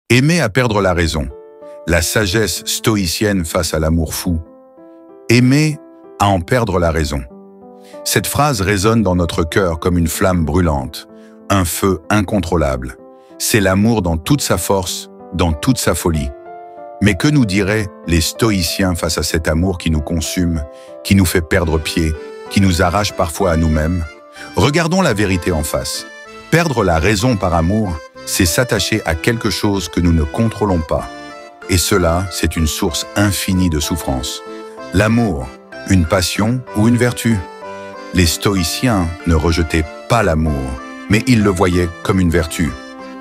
Aimer à perdre la raison. La sagesse stoïcienne face à l'amour fou. Aimer à en perdre la raison. Cette phrase résonne dans notre cœur comme une flamme brûlante, un feu incontrôlable. C'est l'amour dans toute sa force, dans toute sa folie. Mais que nous diraient les stoïciens face à cet amour qui nous consume, qui nous fait perdre pied, qui nous arrache parfois à nous-mêmes? Regardons la vérité en face. Perdre la raison par amour, c'est s'attacher à quelque chose que nous ne contrôlons pas. Et cela, c'est une source infinie de souffrance. L'amour, une passion ou une vertu? Les stoïciens ne rejetaient pas l'amour, mais ils le voyaient comme une vertu,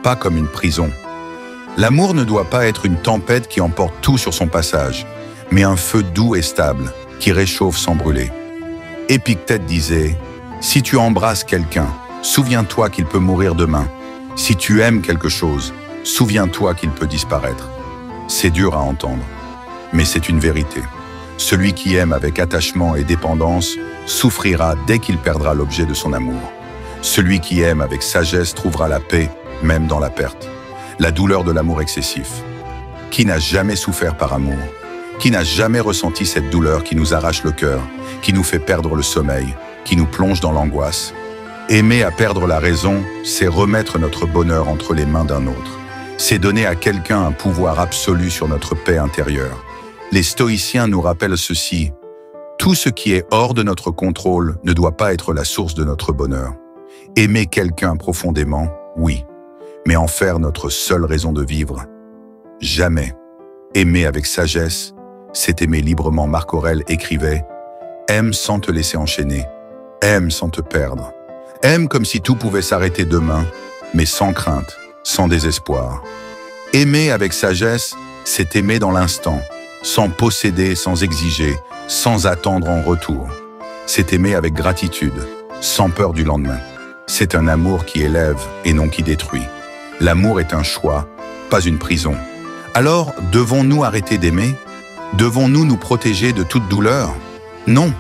pas comme une prison. L'amour ne doit pas être une tempête qui emporte tout sur son passage, mais un feu doux et stable, qui réchauffe sans brûler. Épictète disait « Si tu embrasses quelqu'un, souviens-toi qu'il peut mourir demain. Si tu aimes quelque chose, souviens-toi qu'il peut disparaître. » C'est dur à entendre, mais c'est une vérité. Celui qui aime avec attachement et dépendance souffrira dès qu'il perdra l'objet de son amour. Celui qui aime avec sagesse trouvera la paix, même dans la perte. La douleur de l'amour excessif. Qui n'a jamais souffert par amour? Qui n'a jamais ressenti cette douleur qui nous arrache le cœur, qui nous fait perdre le sommeil, qui nous plonge dans l'angoisse? Aimer à perdre la raison, c'est remettre notre bonheur entre les mains d'un autre. C'est donner à quelqu'un un pouvoir absolu sur notre paix intérieure. Les stoïciens nous rappellent ceci. Tout ce qui est hors de notre contrôle ne doit pas être la source de notre bonheur. Aimer quelqu'un profondément, oui. Mais en faire notre seule raison de vivre? Jamais. Aimer avec sagesse, c'est aimer librement. Marc Aurèle écrivait « Aime sans te laisser enchaîner, aime sans te perdre. Aime comme si tout pouvait s'arrêter demain, mais sans crainte, sans désespoir. » Aimer avec sagesse, c'est aimer dans l'instant, sans posséder, sans exiger, sans attendre en retour. C'est aimer avec gratitude, sans peur du lendemain. C'est un amour qui élève et non qui détruit. L'amour est un choix, pas une prison. Alors, devons-nous arrêter d'aimer? Devons-nous nous protéger de toute douleur? Non.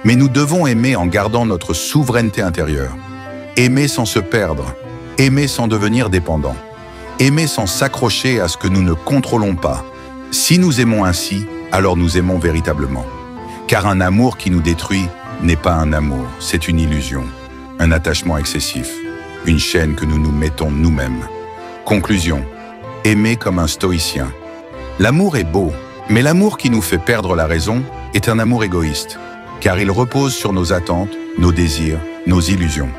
Mais nous devons aimer en gardant notre souveraineté intérieure. Aimer sans se perdre. Aimer sans devenir dépendant. Aimer sans s'accrocher à ce que nous ne contrôlons pas. Si nous aimons ainsi, alors nous aimons véritablement. Car un amour qui nous détruit n'est pas un amour, c'est une illusion. Un attachement excessif. Une chaîne que nous nous mettons nous-mêmes. Conclusion. Aimer comme un stoïcien. L'amour est beau, mais l'amour qui nous fait perdre la raison est un amour égoïste, car il repose sur nos attentes, nos désirs, nos illusions.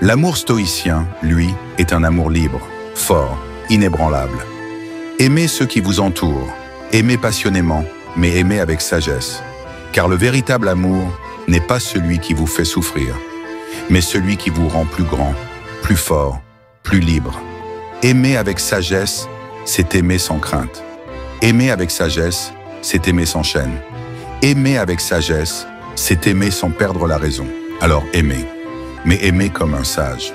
L'amour stoïcien, lui, est un amour libre, fort, inébranlable. Aimez ceux qui vous entourent, aimez passionnément, mais aimez avec sagesse, car le véritable amour n'est pas celui qui vous fait souffrir, mais celui qui vous rend plus grand, plus fort, plus libre. Aimer avec sagesse, c'est aimer sans crainte. Aimer avec sagesse, c'est aimer sans chaîne. Aimer avec sagesse, c'est aimer sans perdre la raison. Alors aimez, mais aimez comme un sage.